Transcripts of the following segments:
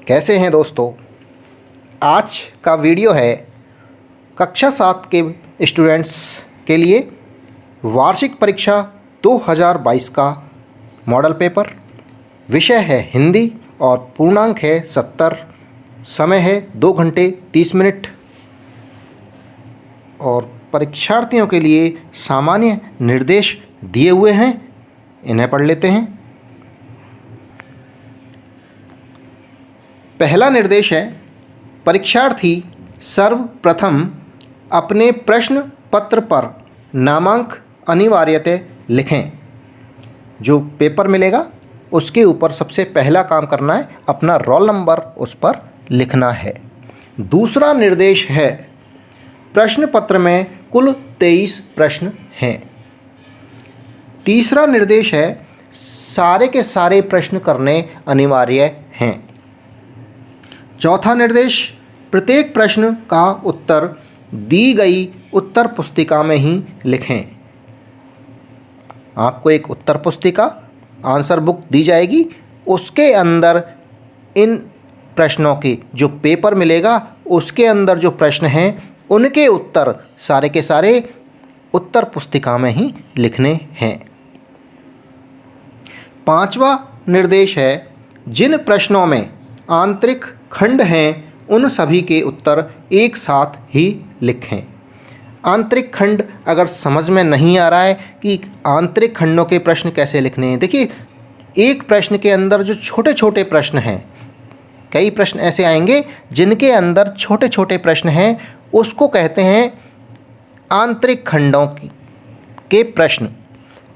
कैसे हैं दोस्तों। आज का वीडियो है कक्षा 7 के स्टूडेंट्स के लिए वार्षिक परीक्षा 2022 का मॉडल पेपर। विषय है हिंदी और पूर्णांक है 70। समय है 2 घंटे 30 मिनट और परीक्षार्थियों के लिए सामान्य निर्देश दिए हुए हैं, इन्हें पढ़ लेते हैं। पहला निर्देश है, परीक्षार्थी सर्वप्रथम अपने प्रश्न पत्र पर नामांक अनिवार्यतः लिखें। जो पेपर मिलेगा उसके ऊपर सबसे पहला काम करना है, अपना रोल नंबर उस पर लिखना है। दूसरा निर्देश है, प्रश्न पत्र में कुल 23 प्रश्न हैं। तीसरा निर्देश है, सारे के सारे प्रश्न करने अनिवार्य हैं। चौथा निर्देश, प्रत्येक प्रश्न का उत्तर दी गई उत्तर पुस्तिका में ही लिखें। आपको एक उत्तर पुस्तिका आंसर बुक दी जाएगी, उसके अंदर इन प्रश्नों के जो पेपर मिलेगा उसके अंदर जो प्रश्न हैं उनके उत्तर सारे के सारे उत्तर पुस्तिका में ही लिखने हैं। पांचवा निर्देश है, जिन प्रश्नों में आंतरिक खंड हैं उन सभी के उत्तर एक साथ ही लिखें। आंतरिक खंड अगर समझ में नहीं आ रहा है कि आंतरिक खंडों के प्रश्न कैसे लिखने हैं, देखिए एक प्रश्न के अंदर जो छोटे छोटे प्रश्न हैं, कई प्रश्न ऐसे आएंगे जिनके अंदर छोटे छोटे प्रश्न हैं, उसको कहते हैं आंतरिक खंडों के प्रश्न।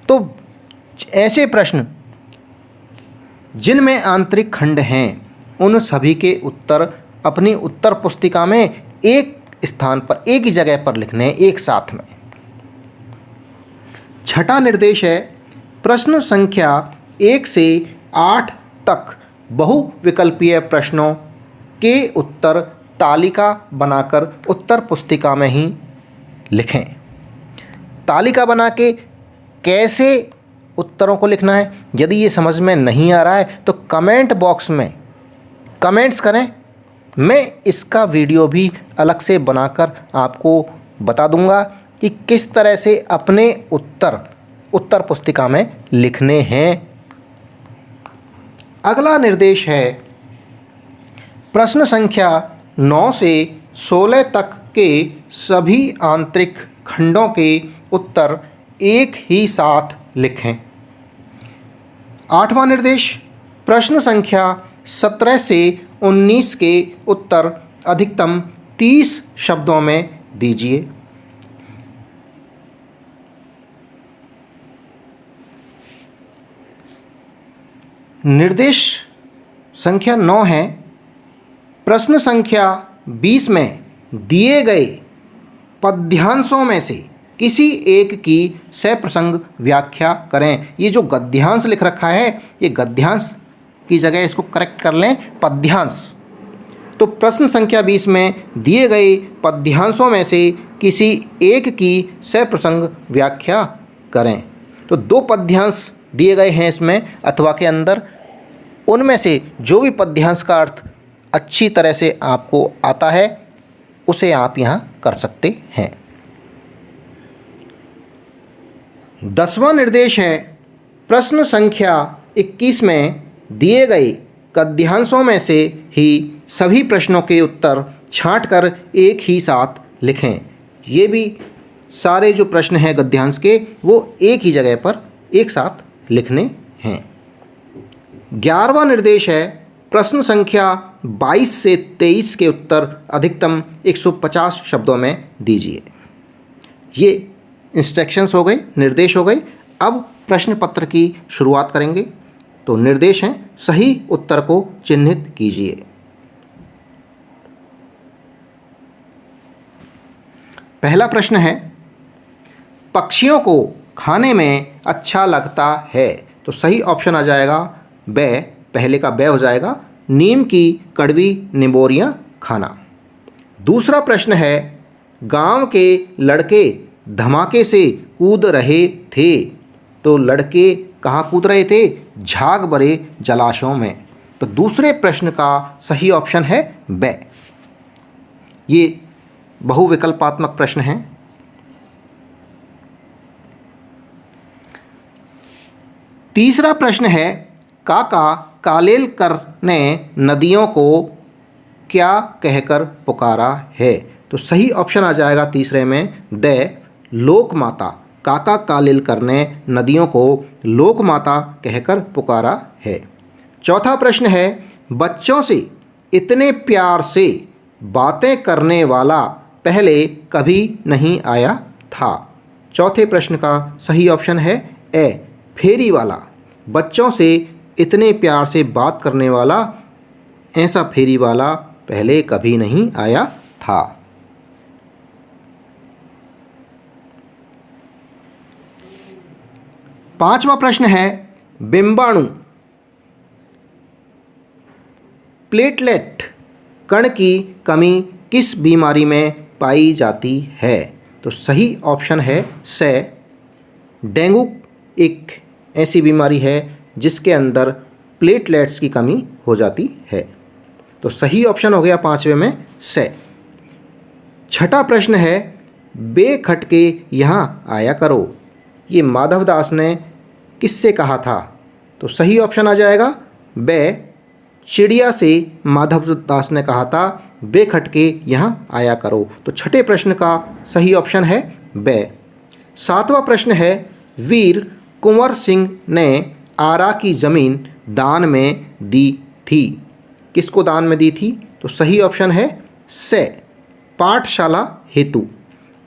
तो ऐसे प्रश्न जिनमें आंतरिक खंड हैं उन सभी के उत्तर अपनी उत्तर पुस्तिका में एक स्थान पर, एक ही जगह पर लिखने हैं, एक साथ में। छठा निर्देश है, प्रश्न संख्या 1 से 8 तक बहुविकल्पीय प्रश्नों के उत्तर तालिका बनाकर उत्तर पुस्तिका में ही लिखें। तालिका बना के कैसे उत्तरों को लिखना है, यदि ये समझ में नहीं आ रहा है तो कमेंट बॉक्स में कमेंट्स करें। मैं इसका वीडियो भी अलग से बनाकर आपको बता दूंगा कि किस तरह से अपने उत्तर पुस्तिका में लिखने हैं। अगला निर्देश है, प्रश्न संख्या 9 से 16 तक के सभी आंतरिक खंडों के उत्तर एक ही साथ लिखें। 8वां निर्देश, प्रश्न संख्या 17 से 19 के उत्तर अधिकतम 30 शब्दों में दीजिए। निर्देश संख्या 9 है, प्रश्न संख्या 20 में दिए गए पद्यांशों में से किसी एक की सप्रसंग व्याख्या करें। ये जो गद्यांश लिख रखा है, ये गद्यांश की जगह इसको करेक्ट कर लें पद्यांश। तो प्रश्न संख्या 20 में दिए गए पद्यांशों में से किसी एक की सप्रसंग व्याख्या करें। तो 2 पद्यांश दिए गए हैं इसमें अथवा के अंदर, उनमें से जो भी पद्यांश का अर्थ अच्छी तरह से आपको आता है उसे आप यहाँ कर सकते हैं। 10वां निर्देश है, प्रश्न संख्या 21 में दिए गए गद्यांशों में से ही सभी प्रश्नों के उत्तर छांटकर एक ही साथ लिखें। ये भी सारे जो प्रश्न हैं गद्यांश के वो एक ही जगह पर एक साथ लिखने हैं। 11वां निर्देश है, प्रश्न संख्या 22 से 23 के उत्तर अधिकतम 150 शब्दों में दीजिए। ये इंस्ट्रक्शंस हो गए, निर्देश हो गए। अब प्रश्न पत्र की शुरुआत करेंगे। तो निर्देश हैं, सही उत्तर को चिन्हित कीजिए। पहला प्रश्न है, पक्षियों को खाने में अच्छा लगता है। तो सही ऑप्शन आ जाएगा ब, पहले का ब हो जाएगा, नीम की कड़वी निबोरियां खाना। दूसरा प्रश्न है, गांव के लड़के धमाके से कूद रहे थे। तो लड़के कहाँ कूद रहे थे? झाग भरे जलाशयों में। तो दूसरे प्रश्न का सही ऑप्शन है ब। ये बहुविकल्पात्मक प्रश्न है। तीसरा प्रश्न है, काका कालेलकर ने नदियों को क्या कहकर पुकारा है? तो सही ऑप्शन आ जाएगा तीसरे में द लोक माता। काका कालेलकर ने नदियों को लोक माता कहकर पुकारा है। चौथा प्रश्न है, बच्चों से इतने प्यार से बातें करने वाला पहले कभी नहीं आया था। चौथे प्रश्न का सही ऑप्शन है ए फेरी वाला। बच्चों से इतने प्यार से बात करने वाला ऐसा फेरी वाला पहले कभी नहीं आया था। पांचवा प्रश्न है, बिंबाणु प्लेटलेट कण की कमी किस बीमारी में पाई जाती है? तो सही ऑप्शन है से डेंगू एक ऐसी बीमारी है जिसके अंदर प्लेटलेट्स की कमी हो जाती है। तो सही ऑप्शन हो गया पांचवे में से। छठा प्रश्न है, बेखटके यहाँ आया करो। ये माधवदास ने किससे कहा था? तो सही ऑप्शन आ जाएगा ब चिड़िया से माधवदास ने कहा था बेखटके यहाँ आया करो। तो छठे प्रश्न का सही ऑप्शन है ब। सातवां प्रश्न है, वीर कुंवर सिंह ने आरा की ज़मीन दान में दी थी। किसको दान में दी थी? तो सही ऑप्शन है से पाठशाला हेतु।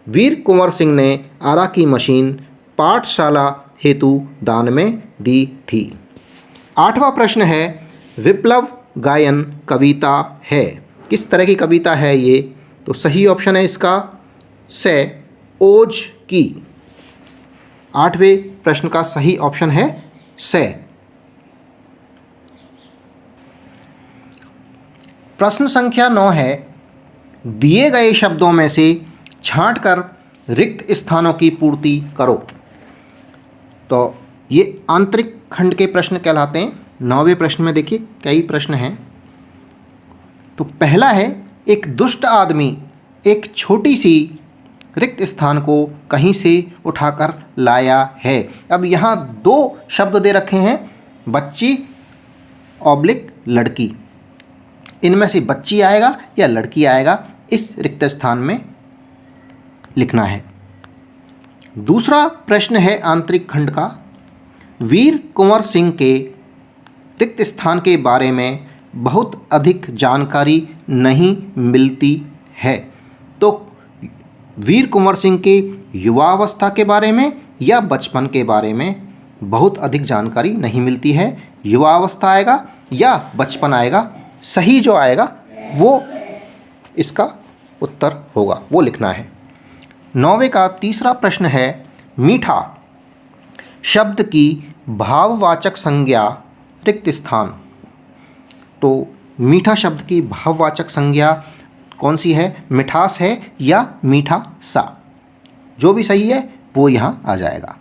वीर कुंवर सिंह ने आरा की मशीन पाठशाला हेतु दान में दी थी। आठवां प्रश्न है, विप्लव गायन कविता है। किस तरह की कविता है ये? तो सही ऑप्शन है इसका से ओज की। आठवें प्रश्न का सही ऑप्शन है से। प्रश्न संख्या 9 है, दिए गए शब्दों में से छांटकर रिक्त स्थानों की पूर्ति करो। तो ये आंतरिक खंड के प्रश्न कहलाते हैं। 9वें प्रश्न में देखिए कई प्रश्न हैं। तो पहला है, एक दुष्ट आदमी एक छोटी सी रिक्त स्थान को कहीं से उठाकर लाया है। अब यहाँ दो शब्द दे रखे हैं, बच्ची ऑब्लिक लड़की। इनमें से बच्ची आएगा या लड़की आएगा, इस रिक्त स्थान में लिखना है। दूसरा प्रश्न है आंतरिक खंड का, वीर कुंवर सिंह के रिक्त स्थान के बारे में बहुत अधिक जानकारी नहीं मिलती है। तो वीर कुंवर सिंह के युवावस्था के बारे में या बचपन के बारे में बहुत अधिक जानकारी नहीं मिलती है। युवावस्था आएगा या बचपन आएगा, सही जो आएगा वो इसका उत्तर होगा, वो लिखना है। 9वें का तीसरा प्रश्न है, मीठा शब्द की भाववाचक संज्ञा रिक्त स्थान। तो मीठा शब्द की भाववाचक संज्ञा कौन सी है? मिठास है या मीठा सा। जो भी सही है वो यहाँ आ जाएगा।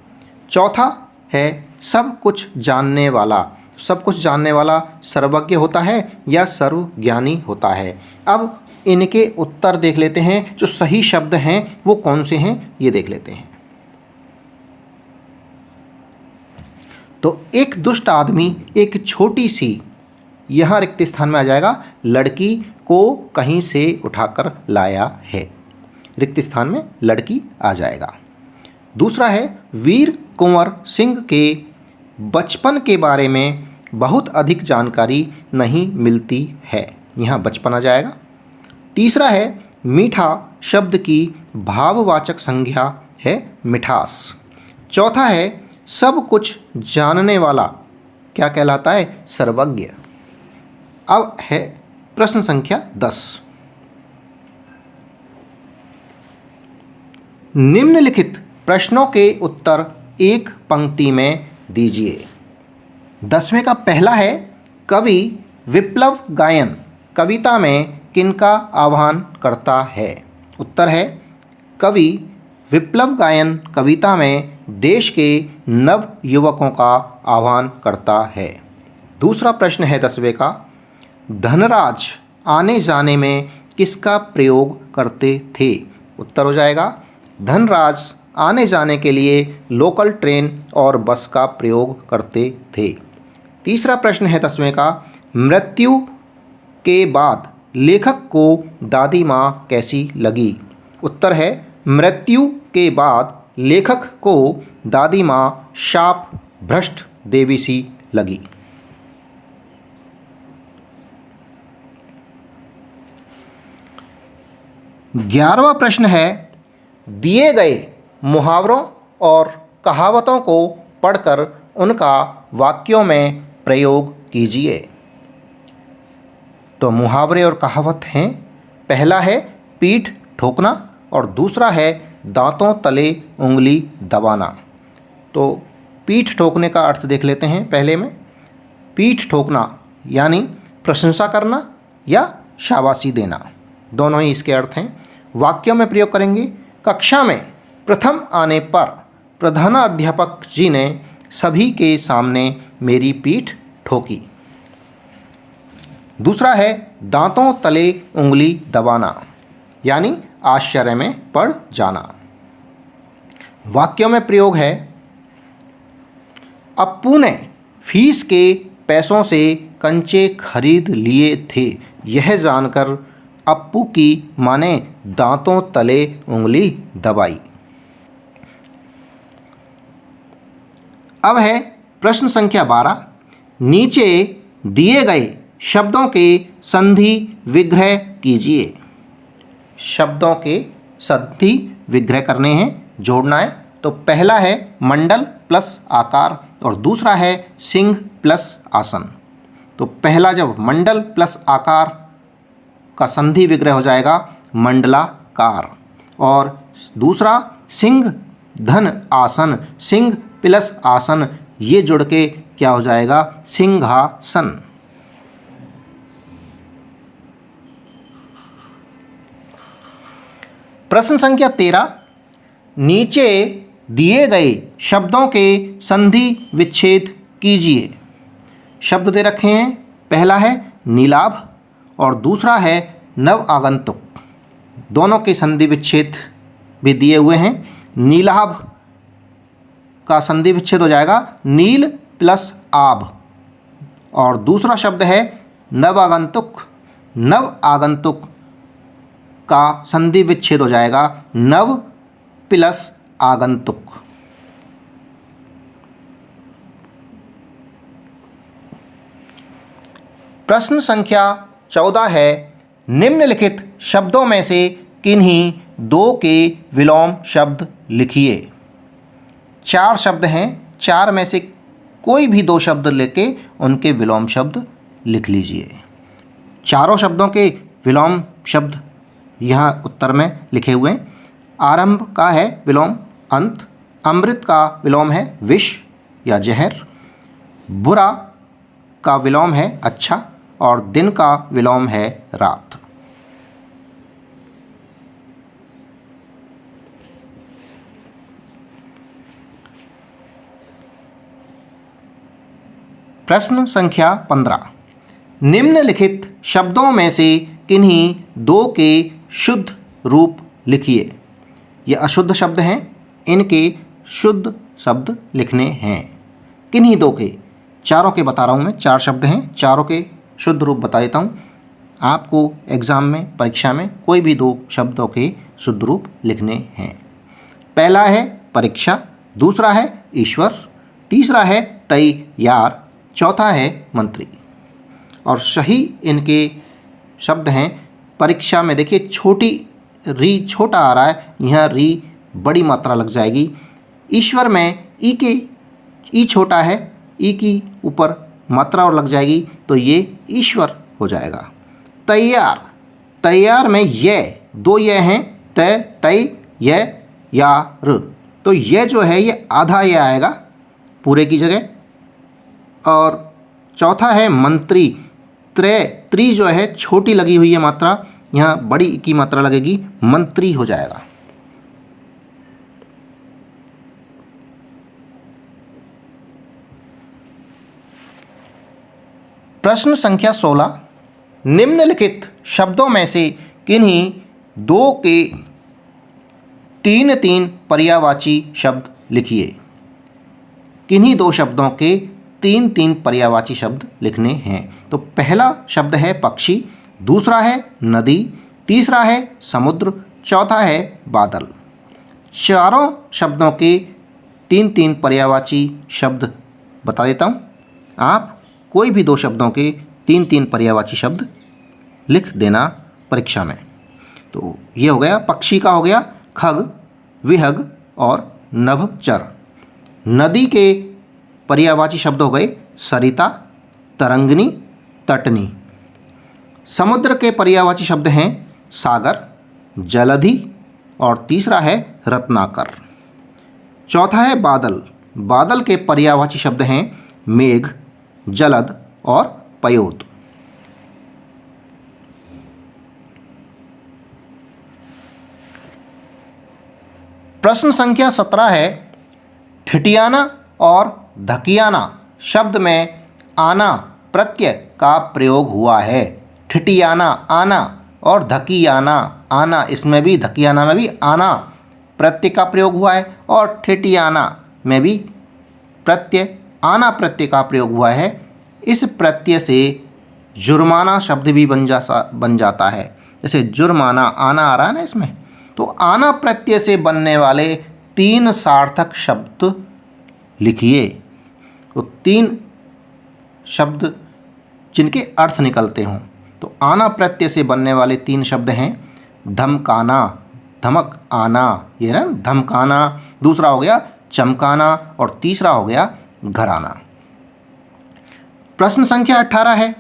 चौथा है, सब कुछ जानने वाला। सब कुछ जानने वाला सर्वज्ञ होता है या सर्वज्ञानी होता है। अब इनके उत्तर देख लेते हैं, जो सही शब्द हैं वो कौन से हैं ये देख लेते हैं। तो एक दुष्ट आदमी एक छोटी सी, यहाँ रिक्त स्थान में आ जाएगा लड़की को कहीं से उठाकर लाया है। रिक्त स्थान में लड़की आ जाएगा। दूसरा है, वीर कुंवर सिंह के बचपन के बारे में बहुत अधिक जानकारी नहीं मिलती है। यहाँ बचपन आ जाएगा। तीसरा है, मीठा शब्द की भाववाचक संज्ञा है मिठास। चौथा है, सब कुछ जानने वाला क्या कहलाता है? सर्वज्ञ। अब है प्रश्न संख्या 10। निम्नलिखित प्रश्नों के उत्तर एक पंक्ति में दीजिए। 10वें का पहला है, कवि विप्लव गायन कविता में किनका आह्वान करता है? उत्तर है, कवि विप्लव गायन कविता में देश के नव युवकों का आह्वान करता है। दूसरा प्रश्न है 10वें का, धनराज आने जाने में किसका प्रयोग करते थे? उत्तर हो जाएगा धनराज आने जाने के लिए लोकल ट्रेन और बस का प्रयोग करते थे। तीसरा प्रश्न है 10वें का, मृत्यु के बाद लेखक को दादी माँ कैसी लगी? उत्तर है मृत्यु के बाद लेखक को दादी माँ शाप भ्रष्ट देवी सी लगी। 11वां प्रश्न है, दिए गए मुहावरों और कहावतों को पढ़कर उनका वाक्यों में प्रयोग कीजिए। तो मुहावरे और कहावत हैं, पहला है पीठ ठोकना और दूसरा है दांतों तले उंगली दबाना। तो पीठ ठोकने का अर्थ देख लेते हैं पहले में। पीठ ठोकना यानी प्रशंसा करना या शाबाशी देना, दोनों ही इसके अर्थ हैं। वाक्यों में प्रयोग करेंगे, कक्षा में प्रथम आने पर प्रधानाध्यापक जी ने सभी के सामने मेरी पीठ ठोकी। दूसरा है दांतों तले उंगली दबाना यानी आश्चर्य में पड़ जाना। वाक्यों में प्रयोग है, अप्पू ने फीस के पैसों से कंचे खरीद लिए थे। यह जानकर अप्पू की माँ ने दांतों तले उंगली दबाई। अब है प्रश्न संख्या 12, नीचे दिए गए शब्दों के संधि विग्रह कीजिए। शब्दों के संधि विग्रह करने हैं, जोड़ना है। तो पहला है मंडल प्लस आकार और दूसरा है सिंह प्लस आसन। तो पहला जब मंडल प्लस आकार का संधि विग्रह हो जाएगा मंडलाकार, और दूसरा सिंह धन आसन, सिंह प्लस आसन, ये जुड़ के क्या हो जाएगा सिंहासन। प्रश्न संख्या 13, नीचे दिए गए शब्दों के संधि विच्छेद कीजिए। शब्द दे रखे हैं, पहला है नीलाभ और दूसरा है नव आगंतुक। दोनों के संधि विच्छेद भी दिए हुए हैं। नीलाभ का संधि विच्छेद हो जाएगा नील प्लस आभ, और दूसरा शब्द है नव आगंतुक। नव आगंतुक का संधि विच्छेद हो जाएगा नव प्लस आगंतुक। प्रश्न संख्या 14 है, निम्नलिखित शब्दों में से किन्हीं दो के विलोम शब्द लिखिए। 4 शब्द हैं, 4 में से कोई भी 2 शब्द लेके उनके विलोम शब्द लिख लीजिए। चारों शब्दों के विलोम शब्द यहाँ उत्तर में लिखे हुए हैं। आरंभ का है विलोम अंत, अमृत का विलोम है विष या जहर, बुरा का विलोम है अच्छा, और दिन का विलोम है रात। प्रश्न संख्या 15, निम्नलिखित शब्दों में से किन्हीं दो के शुद्ध रूप लिखिए। ये अशुद्ध शब्द हैं, इनके शुद्ध शब्द लिखने हैं। किन्हीं दो के, चारों के बता रहा हूँ मैं, 4 शब्द हैं, चारों के शुद्ध रूप बता देता हूँ। आपको एग्ज़ाम में, परीक्षा में कोई भी 2 शब्दों के शुद्ध रूप लिखने हैं। पहला है परीक्षा, दूसरा है ईश्वर, तीसरा है तैयार, चौथा है मंत्री। और सही इनके शब्द हैं, परीक्षा में देखिए छोटी री छोटा आ रहा है, यहाँ री बड़ी मात्रा लग जाएगी। ईश्वर में ई छोटा है, ई की ऊपर मात्रा और लग जाएगी, तो ये ईश्वर हो जाएगा। तैयार, तैयार में ये 2 ये हैं, तय ये यार, तो ये जो है ये आधा ये आएगा पूरे की जगह। और चौथा है मंत्री, त्री जो है छोटी लगी हुई है मात्रा, यहाँ बड़ी की मात्रा लगेगी, मंत्री हो जाएगा। प्रश्न संख्या 16, निम्नलिखित शब्दों में से किन्हीं दो के तीन तीन पर्यायवाची शब्द लिखिए। किन्हीं दो शब्दों के तीन तीन पर्यायवाची शब्द लिखने हैं। तो पहला शब्द है पक्षी, दूसरा है नदी, तीसरा है समुद्र, चौथा है बादल। चारों शब्दों के तीन तीन पर्यायवाची शब्द बता देता हूँ। आप कोई भी दो शब्दों के तीन तीन पर्यायवाची शब्द लिख देना परीक्षा में। तो ये हो गया, पक्षी का हो गया खग, विहग और नभचर। नदी के पर्यायवाची शब्द हो गए सरिता, तरंगिणी, तटनी। समुद्र के पर्यायवाची शब्द हैं सागर, जलधि और तीसरा है रत्नाकर। चौथा है बादल। बादल के पर्यायवाची शब्द हैं मेघ, जलद और पयोत। प्रश्न संख्या 17 है, ठिठियाना और धकियाना शब्द में आना प्रत्यय का प्रयोग हुआ है। ठिठियाना आना और धकियाना आना, इसमें भी धकियाना में भी आना प्रत्यय का प्रयोग हुआ है और ठिठियाना में भी प्रत्यय आना प्रत्यय का प्रयोग हुआ है। इस प्रत्यय से जुर्माना शब्द भी बन जाता है। जैसे जुर्माना आना आ रहा है ना इसमें, तो आना प्रत्यय से बनने वाले तीन सार्थक शब्द लिखिए। तो तीन शब्द जिनके अर्थ निकलते हों। तो आना प्रत्यय से बनने वाले तीन शब्द हैं धमकाना, धमक आना, ये ना धमकाना, दूसरा हो गया चमकाना और तीसरा हो गया घर आना। प्रश्न संख्या 18 है,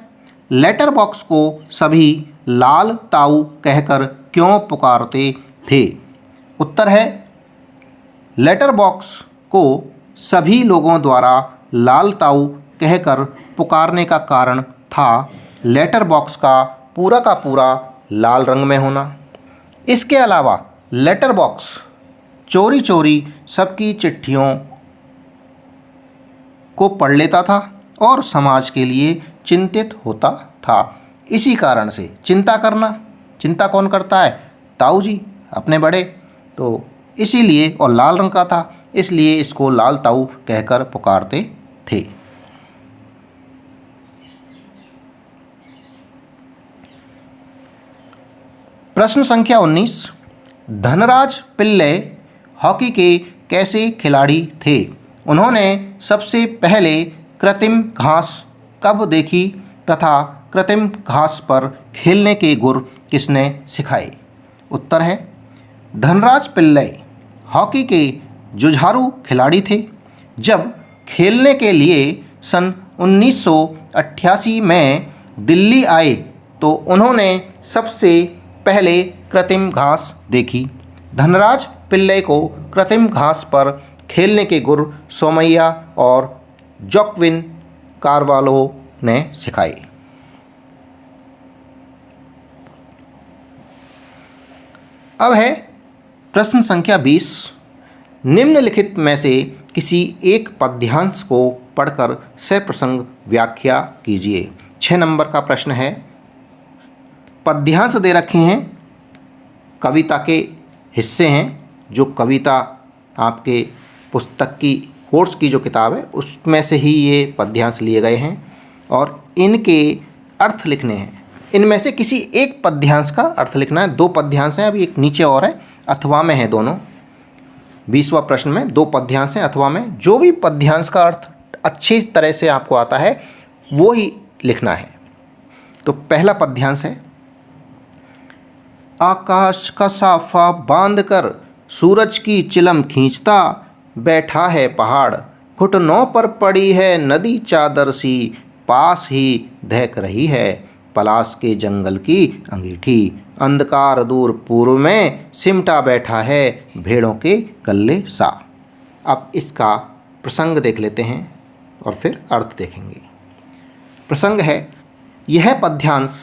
लेटर बॉक्स को सभी लाल ताऊ कहकर क्यों पुकारते थे? उत्तर है, लेटर बॉक्स को सभी लोगों द्वारा लाल ताऊ कहकर पुकारने का कारण था लेटर बॉक्स का पूरा लाल रंग में होना। इसके अलावा लेटर बॉक्स चोरी चोरी सबकी चिट्ठियों को पढ़ लेता था और समाज के लिए चिंतित होता था। इसी कारण से चिंता कौन करता है? ताऊ जी अपने बड़े। तो इसीलिए, और लाल रंग का था, इसलिए इसको लाल ताऊ कहकर पुकारते थे। प्रश्न संख्या 19, धनराज पिल्लै हॉकी के कैसे खिलाड़ी थे? उन्होंने सबसे पहले कृत्रिम घास कब देखी तथा कृत्रिम घास पर खेलने के गुर किसने सिखाए? उत्तर है, धनराज पिल्लै हॉकी के जुझारू खिलाड़ी थे। जब खेलने के लिए सन 1988 में दिल्ली आए तो उन्होंने सबसे पहले कृत्रिम घास देखी। धनराज पिल्लै को कृत्रिम घास पर खेलने के गुर सोमैया और जोक्विन कार्वालो ने सिखाए। अब है प्रश्न संख्या 20, निम्नलिखित में से किसी एक पद्यांश को पढ़कर सप्रसंग व्याख्या कीजिए। 6 नंबर का प्रश्न है। पद्यांश दे रखे हैं, कविता के हिस्से हैं, जो कविता आपके पुस्तक की कोर्स की जो किताब है उसमें से ही ये पद्यांश लिए गए हैं और इनके अर्थ लिखने हैं। इनमें से किसी एक पद्यांश का अर्थ लिखना है। 2 पद्यांश हैं, अभी एक नीचे और है, अथवा में है दोनों। 20वां प्रश्न में 2 पद्यांश हैं अथवा में। जो भी पद्यांश का अर्थ अच्छी तरह से आपको आता है वो ही लिखना है। तो पहला पद्यांश है, आकाश का साफा बांधकर सूरज की चिलम खींचता बैठा है पहाड़, घुटनों पर पड़ी है नदी चादर सी, पास ही दहक रही है पलाश के जंगल की अंगीठी, अंधकार दूर पूर्व में सिमटा बैठा है भेड़ों के गल्ले सा। अब इसका प्रसंग देख लेते हैं और फिर अर्थ देखेंगे। प्रसंग है, यह पद्यांश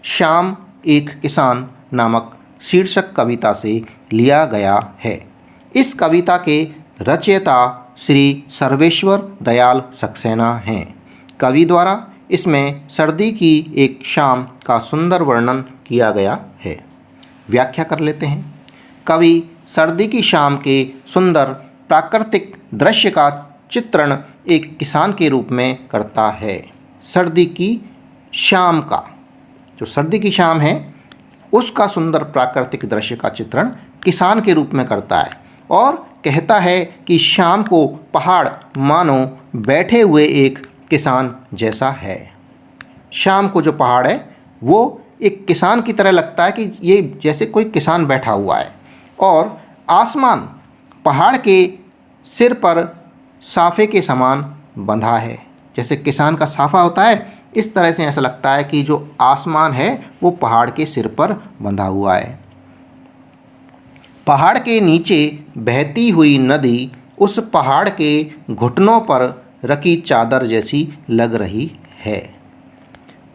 श्याम एक किसान नामक शीर्षक कविता से लिया गया है। इस कविता के रचयिता श्री सर्वेश्वर दयाल सक्सेना हैं। कवि द्वारा इसमें सर्दी की एक शाम का सुंदर वर्णन किया गया है। व्याख्या कर लेते हैं। कवि सर्दी की शाम के सुंदर प्राकृतिक दृश्य का चित्रण एक किसान के रूप में करता है। सर्दी की शाम का, जो सर्दी की शाम है उसका सुंदर प्राकृतिक दृश्य का चित्रण किसान के रूप में करता है और कहता है कि शाम को पहाड़ मानो बैठे हुए एक किसान जैसा है। शाम को जो पहाड़ है वो एक किसान की तरह लगता है कि ये जैसे कोई किसान बैठा हुआ है, और आसमान पहाड़ के सिर पर साफे के समान बंधा है। जैसे किसान का साफा होता है, इस तरह से ऐसा लगता है कि जो आसमान है वो पहाड़ के सिर पर बंधा हुआ है। पहाड़ के नीचे बहती हुई नदी उस पहाड़ के घुटनों पर रखी चादर जैसी लग रही है।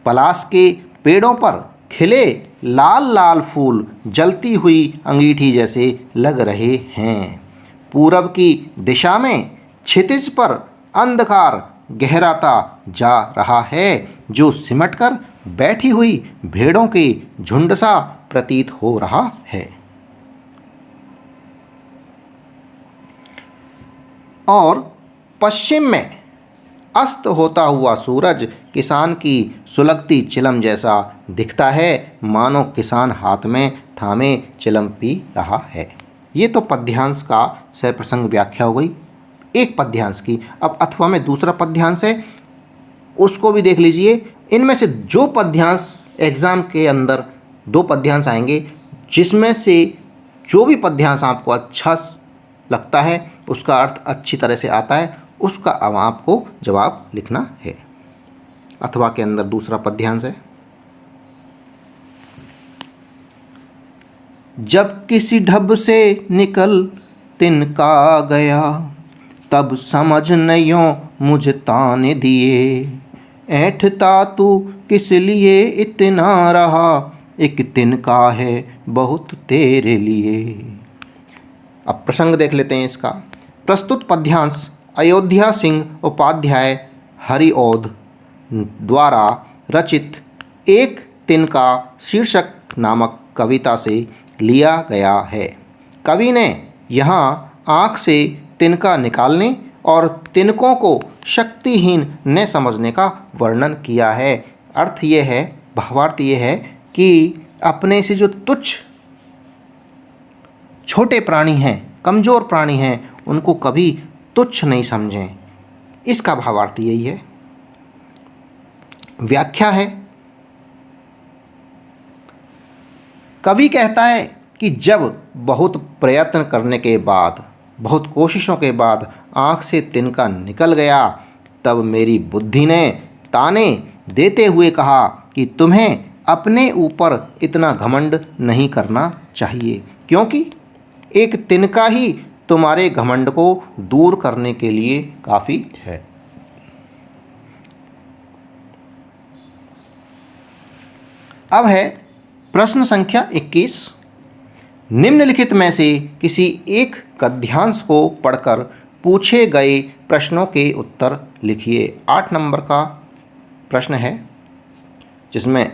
पलाश के पेड़ों पर खिले लाल लाल फूल जलती हुई अंगीठी जैसे लग रहे हैं। पूरब की दिशा में क्षितिज पर अंधकार गहराता जा रहा है, जो सिमटकर बैठी हुई भेड़ों के झुंड सा प्रतीत हो रहा है। और पश्चिम में अस्त होता हुआ सूरज किसान की सुलगती चिलम जैसा दिखता है, मानो किसान हाथ में थामे चिलम पी रहा है। ये तो पद्यांश का सप्रसंग व्याख्या हो गई, एक पद्यांश की। अब अथवा में दूसरा पद्यांश है, उसको भी देख लीजिए। इनमें से जो पद्यांश एग्ज़ाम के अंदर 2 पद्यांश आएंगे, जिसमें से जो भी पद्यांश आपको अच्छा लगता है, उसका अर्थ अच्छी तरह से आता है, उसका अब आपको जवाब लिखना है। अथवा के अंदर दूसरा पद्यांश है। जब किसी ढब से निकल तिनका गया, तब समझ नयों मुझ ताने दिए। ऐठता तू किस लिए इतना रहा, एक तिनका है बहुत तेरे लिए। अब प्रसंग देख लेते हैं इसका। प्रस्तुत पद्यांश अयोध्या सिंह उपाध्याय हरिऔध द्वारा रचित एक तिनका शीर्षक नामक कविता से लिया गया है। कवि ने यहाँ आँख से तिनका निकालने और तिनकों को शक्तिहीन न समझने का वर्णन किया है। अर्थ ये है, भावार्थ ये है कि अपने से जो तुच्छ छोटे प्राणी हैं, कमज़ोर प्राणी हैं, उनको कभी तुच्छ नहीं समझें। इसका भावार्थ यही है। व्याख्या है, कवि कहता है कि जब बहुत प्रयत्न करने के बाद, बहुत कोशिशों के बाद आँख से तिनका निकल गया, तब मेरी बुद्धि ने ताने देते हुए कहा कि तुम्हें अपने ऊपर इतना घमंड नहीं करना चाहिए, क्योंकि एक तिनका ही तुम्हारे घमंड को दूर करने के लिए काफ़ी है। अब है प्रश्न संख्या 21। निम्नलिखित में से किसी एक गद्यांश को पढ़कर पूछे गए प्रश्नों के उत्तर लिखिए। 8 नंबर का प्रश्न है, जिसमें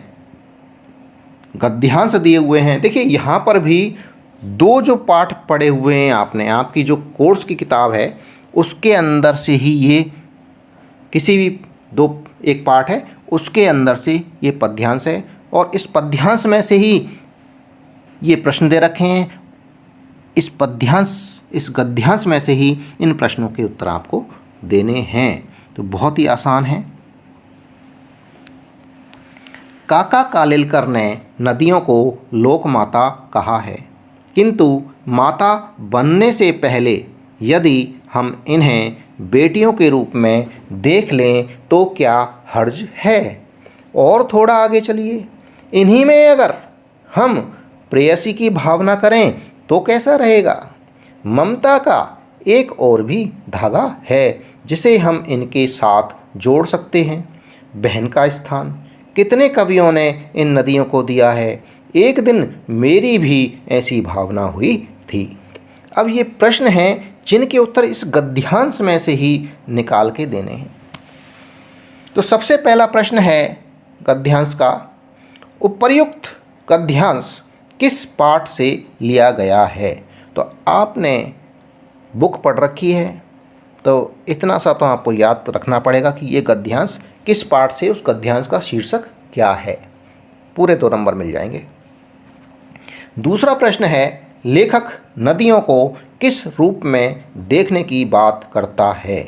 गद्यांश दिए हुए हैं। देखिए यहाँ पर भी 2 जो पाठ पढ़े हुए हैं आपने, आपकी जो कोर्स की किताब है उसके अंदर से ही ये किसी भी 2 एक पाठ है उसके अंदर से ये पद्यांश है, और इस पद्यांश में से ही ये प्रश्न दे रखे हैं। इस गद्यांश में से ही इन प्रश्नों के उत्तर आपको देने हैं, तो बहुत ही आसान है। काका कालेलकर ने नदियों को लोक माता कहा है, किंतु माता बनने से पहले यदि हम इन्हें बेटियों के रूप में देख लें तो क्या हर्ज है। और थोड़ा आगे चलिए, इन्हीं में अगर हम प्रेयसी की भावना करें तो कैसा रहेगा। ममता का एक और भी धागा है जिसे हम इनके साथ जोड़ सकते हैं। बहन का स्थान कितने कवियों ने इन नदियों को दिया है। एक दिन मेरी भी ऐसी भावना हुई थी। अब ये प्रश्न हैं जिनके उत्तर इस गद्यांश में से ही निकाल के देने हैं। तो सबसे पहला प्रश्न है गद्यांश का, उपर्युक्त गद्यांश किस पाठ से लिया गया है। तो आपने बुक पढ़ रखी है तो इतना सा तो आपको याद रखना पड़ेगा कि ये गद्यांश किस पाठ से, उस गद्यांश का शीर्षक क्या है। पूरे 2 नंबर मिल जाएंगे। दूसरा प्रश्न है, लेखक नदियों को किस रूप में देखने की बात करता है।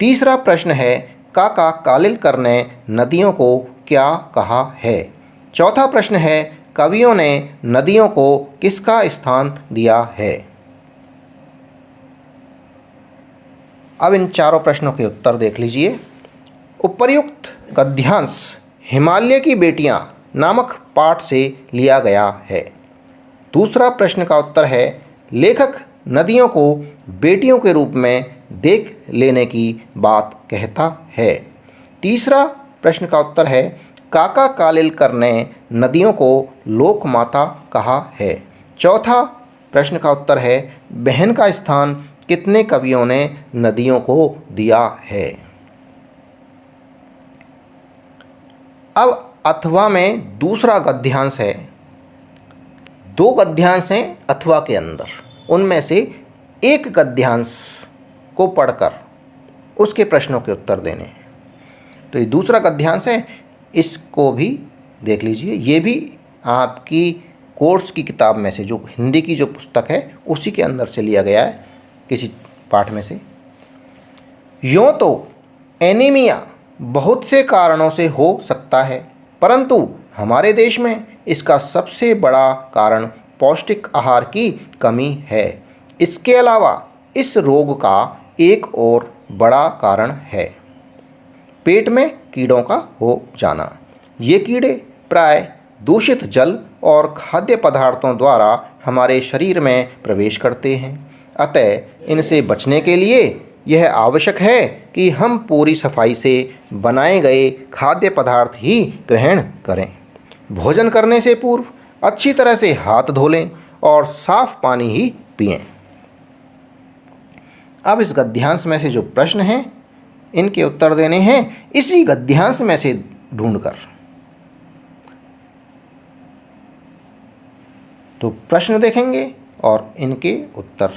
तीसरा प्रश्न है, काका कालेलकर ने नदियों को क्या कहा है। चौथा प्रश्न है, कवियों ने नदियों को किसका स्थान दिया है। अब इन चारों प्रश्नों के उत्तर देख लीजिए। उपर्युक्त गद्यांश हिमालय की बेटियां नामक पाठ से लिया गया है। दूसरा प्रश्न का उत्तर है, लेखक नदियों को बेटियों के रूप में देख लेने की बात कहता है। तीसरा प्रश्न का उत्तर है, काका कालेलकर ने नदियों को लोक माता कहा है। चौथा प्रश्न का उत्तर है, बहन का स्थान कितने कवियों ने नदियों को दिया है। अब अथवा में दूसरा गद्यांश है। 2 गद्यांश हैं अथवा के अंदर, उनमें से एक गद्यांश को पढ़कर उसके प्रश्नों के उत्तर देने हैं। तो ये दूसरा गद्यांश है, इसको भी देख लीजिए। ये भी आपकी कोर्स की किताब में से, जो हिंदी की जो पुस्तक है उसी के अंदर से लिया गया है, किसी पाठ में से। यूँ तो एनीमिया बहुत से कारणों से हो सकता है, परंतु हमारे देश में इसका सबसे बड़ा कारण पौष्टिक आहार की कमी है। इसके अलावा इस रोग का एक और बड़ा कारण है पेट में कीड़ों का हो जाना। ये कीड़े प्राय दूषित जल और खाद्य पदार्थों द्वारा हमारे शरीर में प्रवेश करते हैं। अतः इनसे बचने के लिए यह आवश्यक है कि हम पूरी सफाई से बनाए गए खाद्य पदार्थ ही ग्रहण करें। भोजन करने से पूर्व अच्छी तरह से हाथ धो लें और साफ पानी ही पिएं। अब इस गद्यांश में से जो प्रश्न हैं इनके उत्तर देने हैं इसी गद्यांश में से ढूंढकर। तो प्रश्न देखेंगे और इनके उत्तर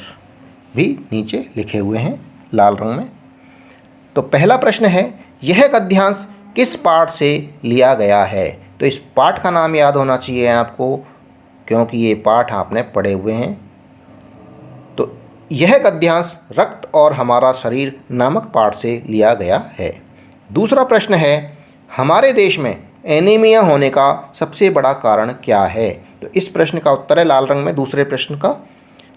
भी नीचे लिखे हुए हैं लाल रंग में। तो पहला प्रश्न है, यह गद्यांश किस पाठ से लिया गया है। तो इस पाठ का नाम याद होना चाहिए आपको, क्योंकि ये पाठ आपने पढ़े हुए हैं। तो यह गद्यांश रक्त और हमारा शरीर नामक पाठ से लिया गया है। दूसरा प्रश्न है, हमारे देश में एनीमिया होने का सबसे बड़ा कारण क्या है। तो इस प्रश्न का उत्तर है लाल रंग में दूसरे प्रश्न का,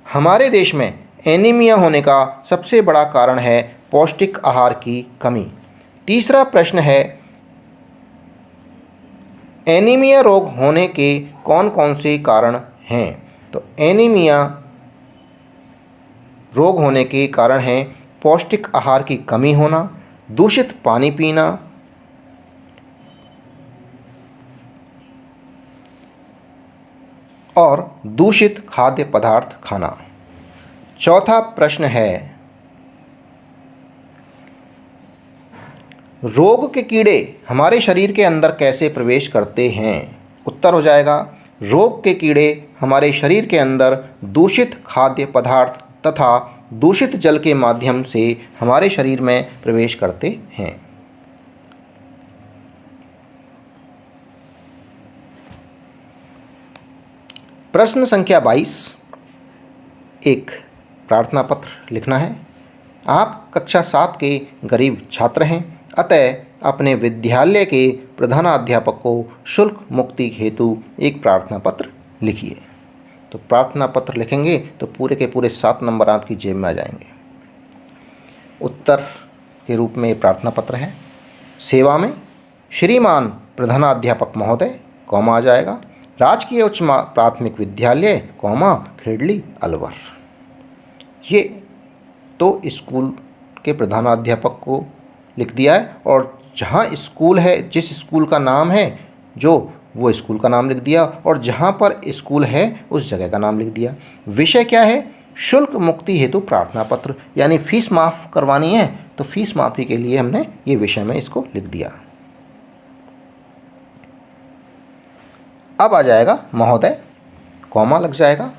हमारे देश में एनीमिया होने का सबसे बड़ा कारण है पौष्टिक आहार की कमी। तीसरा प्रश्न है, एनीमिया रोग होने के कौन कौन से कारण हैं। तो एनीमिया रोग होने के कारण हैं पौष्टिक आहार की कमी होना, दूषित पानी पीना, और दूषित खाद्य पदार्थ खाना। चौथा प्रश्न है, रोग के कीड़े हमारे शरीर के अंदर कैसे प्रवेश करते हैं। उत्तर हो जाएगा, रोग के कीड़े हमारे शरीर के अंदर दूषित खाद्य पदार्थ तथा दूषित जल के माध्यम से हमारे शरीर में प्रवेश करते हैं। प्रश्न संख्या 22, एक प्रार्थना पत्र लिखना है। आप कक्षा 7 के गरीब छात्र हैं, अतः अपने विद्यालय के प्रधानाध्यापक को शुल्क मुक्ति हेतु एक प्रार्थना पत्र लिखिए। तो प्रार्थना पत्र लिखेंगे तो पूरे के पूरे 7 नंबर आपकी जेब में आ जाएंगे। उत्तर के रूप में प्रार्थना पत्र है, सेवा में श्रीमान प्रधानाध्यापक महोदय, कॉमा आ जाएगा, राजकीय उच्च प्राथमिक विद्यालय, कॉमा खेड़ली अलवर। ये तो स्कूल के प्रधानाध्यापक को लिख दिया है, और जहाँ स्कूल है, जिस स्कूल का नाम है जो वो स्कूल का नाम लिख दिया, और जहाँ पर स्कूल है उस जगह का नाम लिख दिया। विषय क्या है, शुल्क मुक्ति हेतु प्रार्थना पत्र, यानी फीस माफ़ करवानी है तो फीस माफ़ी के लिए हमने ये विषय में इसको लिख दिया। अब आ जाएगा महोदय, कॉमा लग जाएगा।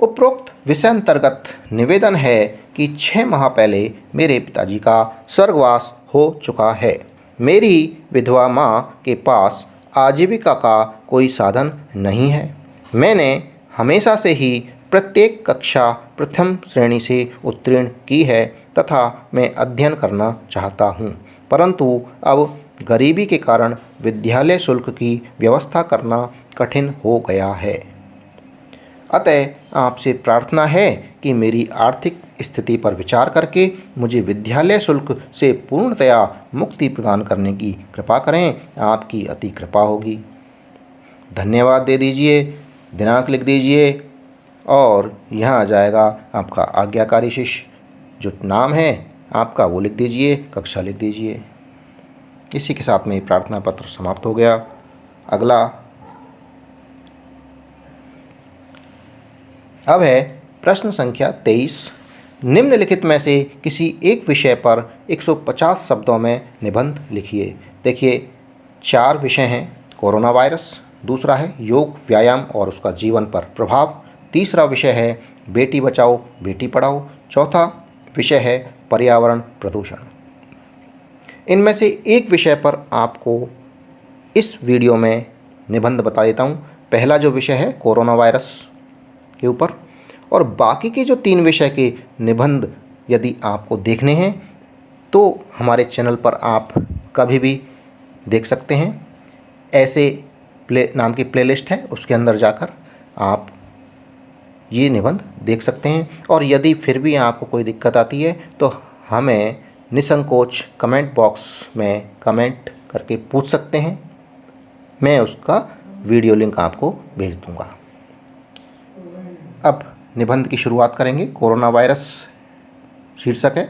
उपरोक्त विषय अंतर्गत निवेदन है कि 6 माह पहले मेरे पिताजी का स्वर्गवास हो चुका है। मेरी विधवा माँ के पास आजीविका का कोई साधन नहीं है। मैंने हमेशा से ही प्रत्येक कक्षा प्रथम श्रेणी से उत्तीर्ण की है तथा मैं अध्ययन करना चाहता हूँ, परंतु अब गरीबी के कारण विद्यालय शुल्क की व्यवस्था करना कठिन हो गया है। अतः आपसे प्रार्थना है कि मेरी आर्थिक स्थिति पर विचार करके मुझे विद्यालय शुल्क से पूर्णतया मुक्ति प्रदान करने की कृपा करें। आपकी अति कृपा होगी। धन्यवाद दे दीजिए, दिनांक लिख दीजिए और यहाँ आ जाएगा आपका आज्ञाकारी शिष्य, जो नाम है आपका वो लिख दीजिए, कक्षा लिख दीजिए। इसी के साथ में प्रार्थना पत्र समाप्त हो गया। अगला अब है प्रश्न संख्या 23। निम्नलिखित में से किसी एक विषय पर 150 शब्दों में निबंध लिखिए। देखिए 4 विषय हैं। कोरोना वायरस, दूसरा है योग व्यायाम और उसका जीवन पर प्रभाव, तीसरा विषय है बेटी बचाओ बेटी पढ़ाओ, चौथा विषय है पर्यावरण प्रदूषण। इनमें से एक विषय पर आपको इस वीडियो में निबंध बता देता हूँ। पहला जो विषय है कोरोना वायरस के ऊपर, और बाकी के जो 3 विषय के निबंध यदि आपको देखने हैं तो हमारे चैनल पर आप कभी भी देख सकते हैं। ऐसे नाम की प्लेलिस्ट है, उसके अंदर जाकर आप ये निबंध देख सकते हैं। और यदि फिर भी आपको कोई दिक्कत आती है तो हमें निसंकोच कमेंट बॉक्स में कमेंट करके पूछ सकते हैं। मैं उसका वीडियो लिंक आपको भेज दूंगा। अब निबंध की शुरुआत करेंगे। कोरोना वायरस शीर्षक है।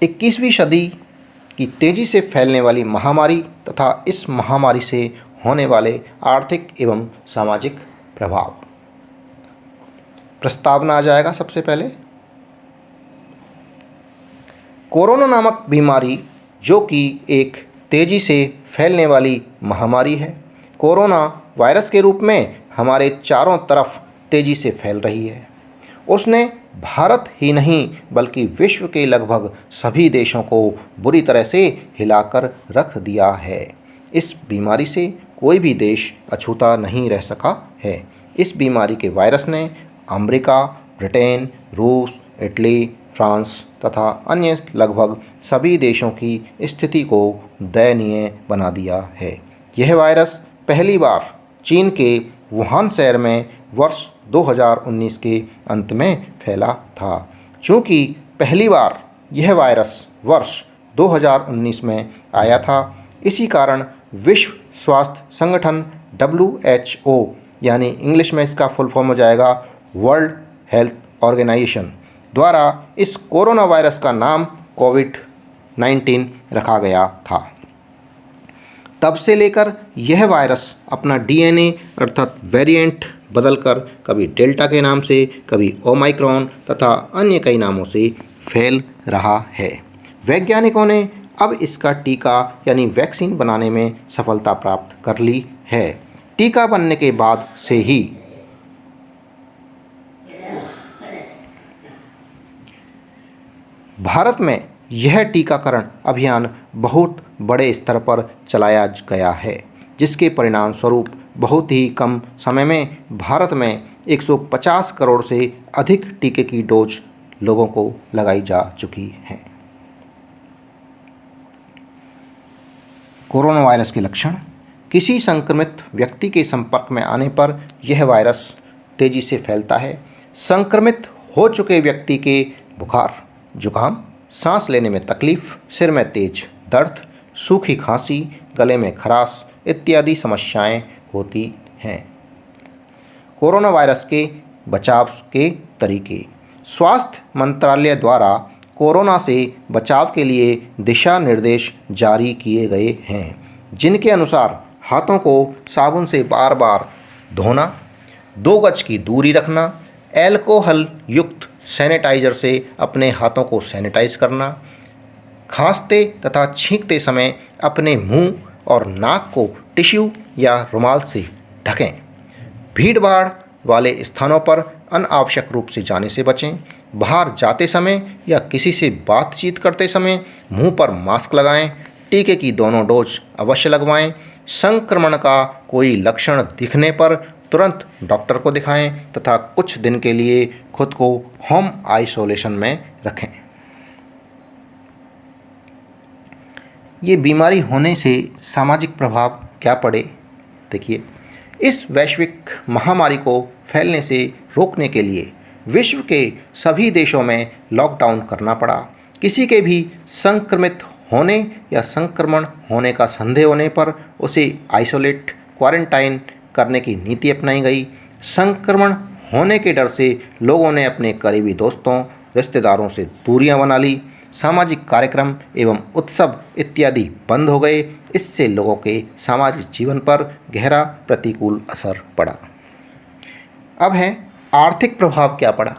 21वीं सदी की तेज़ी से फैलने वाली महामारी तथा इस महामारी से होने वाले आर्थिक एवं सामाजिक प्रभाव। प्रस्तावना आ जाएगा सबसे पहले। कोरोना नामक बीमारी जो कि एक तेज़ी से फैलने वाली महामारी है, कोरोना वायरस के रूप में हमारे चारों तरफ तेज़ी से फैल रही है। उसने भारत ही नहीं बल्कि विश्व के लगभग सभी देशों को बुरी तरह से हिलाकर रख दिया है। इस बीमारी से कोई भी देश अछूता नहीं रह सका है। इस बीमारी के वायरस ने अमेरिका, ब्रिटेन, रूस, इटली, फ्रांस तथा अन्य लगभग सभी देशों की स्थिति को दयनीय बना दिया है। यह वायरस पहली बार चीन के वुहान शहर में वर्ष 2019 के अंत में फैला था। चूँकि पहली बार यह वायरस वर्ष 2019 में आया था, इसी कारण विश्व स्वास्थ्य संगठन WHO यानी इंग्लिश में इसका फुल फॉर्म हो जाएगा वर्ल्ड हेल्थ ऑर्गेनाइजेशन द्वारा इस कोरोना वायरस का नाम कोविड-19 रखा गया था। तब से लेकर यह वायरस अपना DNA अर्थात वेरिएंट बदलकर कभी डेल्टा के नाम से, कभी ओमाइक्रॉन तथा अन्य कई नामों से फैल रहा है। वैज्ञानिकों ने अब इसका टीका यानी वैक्सीन बनाने में सफलता प्राप्त कर ली है। टीका बनने के बाद से ही भारत में यह टीकाकरण अभियान बहुत बड़े स्तर पर चलाया गया है, जिसके परिणाम स्वरूप बहुत ही कम समय में भारत में 150 करोड़ से अधिक टीके की डोज लोगों को लगाई जा चुकी है। कोरोना वायरस के लक्षण। किसी संक्रमित व्यक्ति के संपर्क में आने पर यह वायरस तेज़ी से फैलता है। संक्रमित हो चुके व्यक्ति के बुखार, जुकाम, सांस लेने में तकलीफ, सिर में तेज दर्द, सूखी खांसी, गले में खराश इत्यादि समस्याएं होती हैं। कोरोना वायरस के बचाव के तरीके। स्वास्थ्य मंत्रालय द्वारा कोरोना से बचाव के लिए दिशा निर्देश जारी किए गए हैं, जिनके अनुसार हाथों को साबुन से बार बार धोना, 2 गज की दूरी रखना, अल्कोहल युक्त सैनिटाइजर से अपने हाथों को सैनिटाइज करना, खांसते तथा छींकते समय अपने मुंह और नाक को टिश्यू या रुमाल से ढकें। भीड़-भाड़ वाले स्थानों पर अनावश्यक रूप से जाने से बचें। बाहर जाते समय या किसी से बातचीत करते समय मुंह पर मास्क लगाएं। टीके की दोनों डोज अवश्य लगवाएं। संक्रमण का कोई लक्षण दिखने पर तुरंत डॉक्टर को दिखाएं तथा कुछ दिन के लिए खुद को होम आइसोलेशन में रखें। ये बीमारी होने से सामाजिक प्रभाव क्या पड़े? देखिए, इस वैश्विक महामारी को फैलने से रोकने के लिए विश्व के सभी देशों में लॉकडाउन करना पड़ा। किसी के भी संक्रमित होने या संक्रमण होने का संदेह होने पर उसे आइसोलेट, क्वारंटाइन करने की नीति अपनाई गई। संक्रमण होने के डर से लोगों ने अपने करीबी दोस्तों, रिश्तेदारों से दूरियां बना ली। सामाजिक कार्यक्रम एवं उत्सव इत्यादि बंद हो गए। इससे लोगों के सामाजिक जीवन पर गहरा प्रतिकूल असर पड़ा। अब है आर्थिक प्रभाव क्या पड़ा।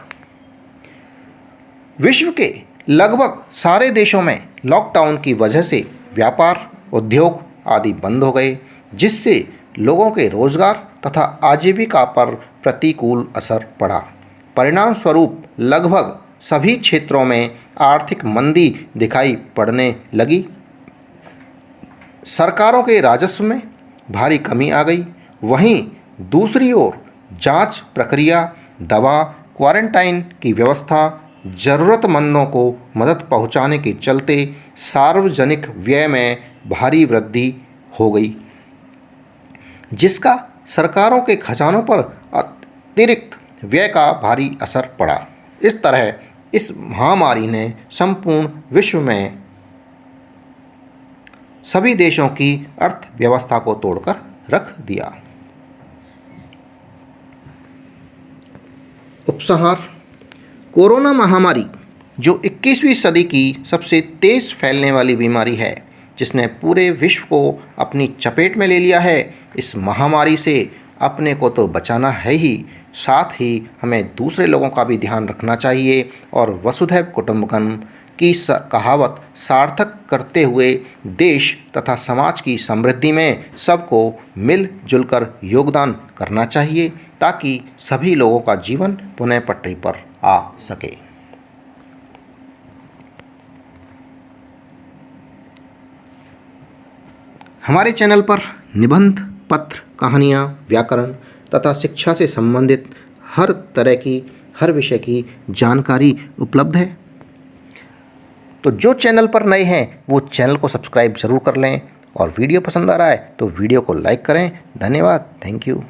विश्व के लगभग सारे देशों में लॉकडाउन की वजह से व्यापार, उद्योग आदि बंद हो गए, जिससे लोगों के रोजगार तथा आजीविका पर प्रतिकूल असर पड़ा। परिणाम स्वरूप लगभग सभी क्षेत्रों में आर्थिक मंदी दिखाई पड़ने लगी। सरकारों के राजस्व में भारी कमी आ गई। वहीं दूसरी ओर जांच प्रक्रिया, दवा, क्वारंटाइन की व्यवस्था, ज़रूरतमंदों को मदद पहुंचाने के चलते सार्वजनिक व्यय में भारी वृद्धि हो गई, जिसका सरकारों के खजानों पर अतिरिक्त व्यय का भारी असर पड़ा। इस तरह इस महामारी ने संपूर्ण विश्व में सभी देशों की अर्थव्यवस्था को तोड़कर रख दिया। उपसंहार: कोरोना महामारी जो 21वीं सदी की सबसे तेज़ फैलने वाली बीमारी है, जिसने पूरे विश्व को अपनी चपेट में ले लिया है। इस महामारी से अपने को तो बचाना है ही, साथ ही हमें दूसरे लोगों का भी ध्यान रखना चाहिए और वसुधैव कुटुंबकम की कहावत सार्थक करते हुए देश तथा समाज की समृद्धि में सबको मिलजुल कर योगदान करना चाहिए, ताकि सभी लोगों का जीवन पुनः पटरी पर आ सके। हमारे चैनल पर निबंध, पत्र, कहानियाँ, व्याकरण तथा शिक्षा से संबंधित हर तरह की, हर विषय की जानकारी उपलब्ध है। तो जो चैनल पर नए हैं वो चैनल को सब्सक्राइब ज़रूर कर लें और वीडियो पसंद आ रहा है तो वीडियो को लाइक करें। धन्यवाद। Thank you.